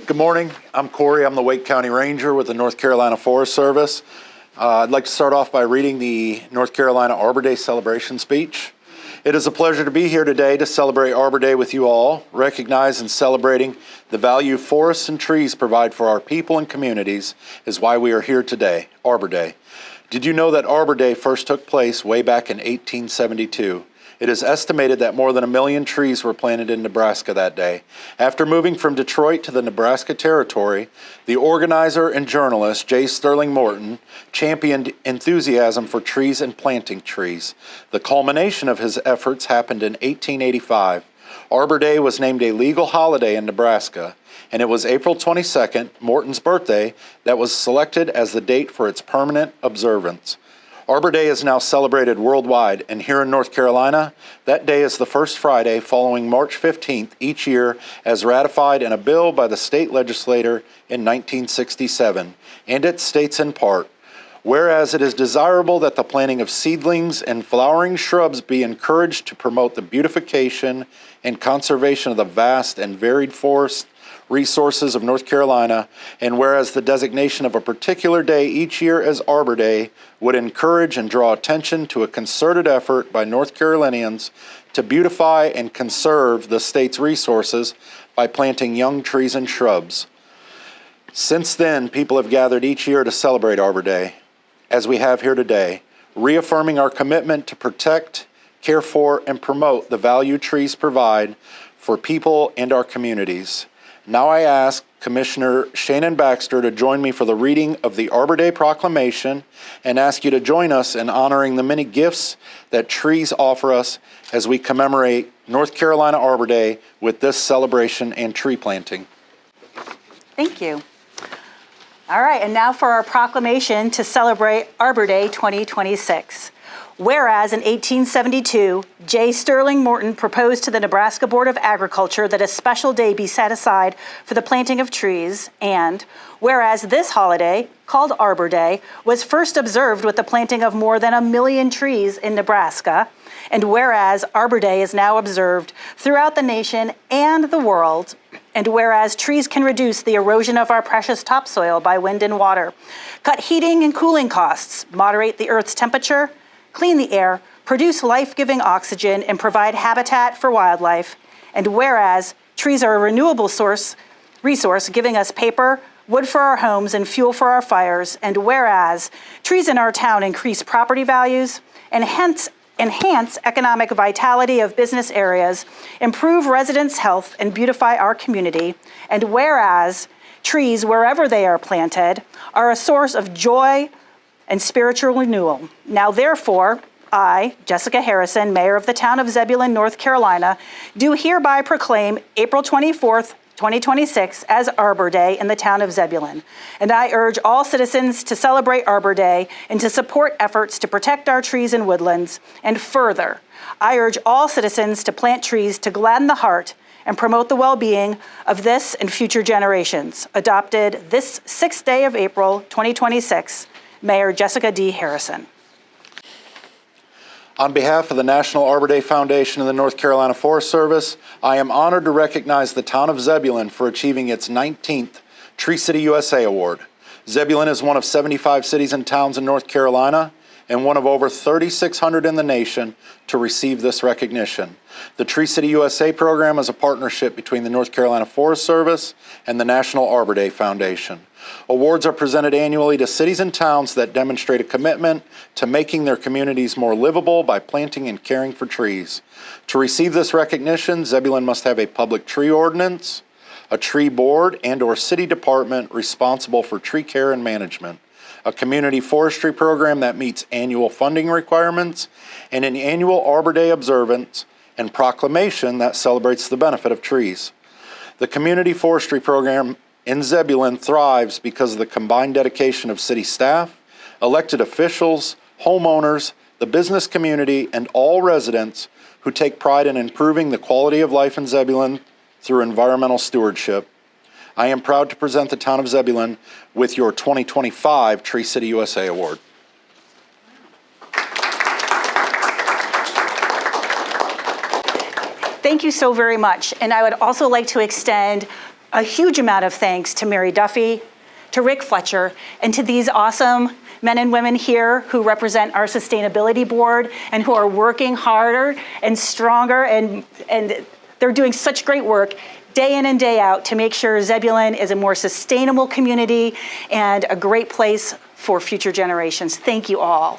Good morning. I'm Corey. I'm the Wake County Ranger with the North Carolina Forest Service. I'd like to start off by reading the North Carolina Arbor Day celebration speech. It is a pleasure to be here today to celebrate Arbor Day with you all, recognize and celebrating the value forests and trees provide for our people and communities is why we are here today, Arbor Day. Did you know that Arbor Day first took place way back in 1872? It is estimated that more than 1 million trees were planted in Nebraska that day. After moving from Detroit to the Nebraska Territory, the organizer and journalist J. Sterling Morton championed enthusiasm for trees and planting trees. The culmination of his efforts happened in 1885. Arbor Day was named a legal holiday in Nebraska, and it was April 22nd, Morton's birthday, that was selected as the date for its permanent observance. Arbor Day is now celebrated worldwide, and here in North Carolina, that day is the first Friday following March 15th each year as ratified in a bill by the state legislature in 1967, and it states in part, whereas it is desirable that the planting of seedlings and flowering shrubs be encouraged to promote the beautification and conservation of the vast and varied forest resources of North Carolina, and whereas the designation of a particular day each year as Arbor Day would encourage and draw attention to a concerted effort by North Carolinians to beautify and conserve the state's resources by planting young trees and shrubs. Since then, people have gathered each year to celebrate Arbor Day, as we have here today, reaffirming our commitment to protect, care for, and promote the value trees provide for people and our communities. Now I ask Commissioner Shannon Baxter to join me for the reading of the Arbor Day Proclamation and ask you to join us in honoring the many gifts that trees offer us as we commemorate North Carolina Arbor Day with this celebration and tree planting. Thank you. All right, and now for our proclamation to celebrate Arbor Day 2026. Whereas in 1872, J. Sterling Morton proposed to the Nebraska Board of Agriculture that a special day be set aside for the planting of trees, and whereas this holiday, called Arbor Day, was first observed with the planting of more than 1 million trees in Nebraska, and whereas Arbor Day is now observed throughout the nation and the world, and whereas trees can reduce the erosion of our precious topsoil by wind and water, cut heating and cooling costs, moderate the Earth's temperature, clean the air, produce life-giving oxygen, and provide habitat for wildlife. And whereas trees are a renewable resource giving us paper, wood for our homes, and fuel for our fires. And whereas trees in our town increase property values, and hence enhance economic vitality of business areas, improve residents' health, and beautify our community. And whereas trees, wherever they are planted, are a source of joy and spiritual renewal. Now therefore, I, Jessica Harrison, Mayor of the town of Zebulon, North Carolina, do hereby proclaim April 24th, 2026 as Arbor Day in the town of Zebulon. And I urge all citizens to celebrate Arbor Day and to support efforts to protect our trees and woodlands. And further, I urge all citizens to plant trees to gladden the heart and promote the well-being of this and future generations. Adopted this 6th day of April, 2026, Mayor Jessica D. Harrison. On behalf of the National Arbor Day Foundation and the North Carolina Forest Service, I am honored to recognize the town of Zebulon for achieving its 19th Tree City USA Award. Zebulon is one of 75 cities and towns in North Carolina and one of over 3,600 in the nation to receive this recognition. The Tree City USA program is a partnership between the North Carolina Forest Service and the National Arbor Day Foundation. Awards are presented annually to cities and towns that demonstrate a commitment to making their communities more livable by planting and caring for trees. To receive this recognition, Zebulon must have a public tree ordinance, a tree board and/or city department responsible for tree care and management, a community forestry program that meets annual funding requirements, and an annual Arbor Day observance and proclamation that celebrates the benefit of trees. The community forestry program in Zebulon thrives because of the combined dedication of city staff, elected officials, homeowners, the business community, and all residents who take pride in improving the quality of life in Zebulon through environmental stewardship. I am proud to present the town of Zebulon with your 2025 Tree City USA Award. Thank you so very much. And I would also like to extend a huge amount of thanks to Mary Duffy, to Rick Fletcher, and to these awesome men and women here who represent our sustainability board and who are working harder and stronger, and they're doing such great work day in and day out to make sure Zebulon is a more sustainable community and a great place for future generations. Thank you all.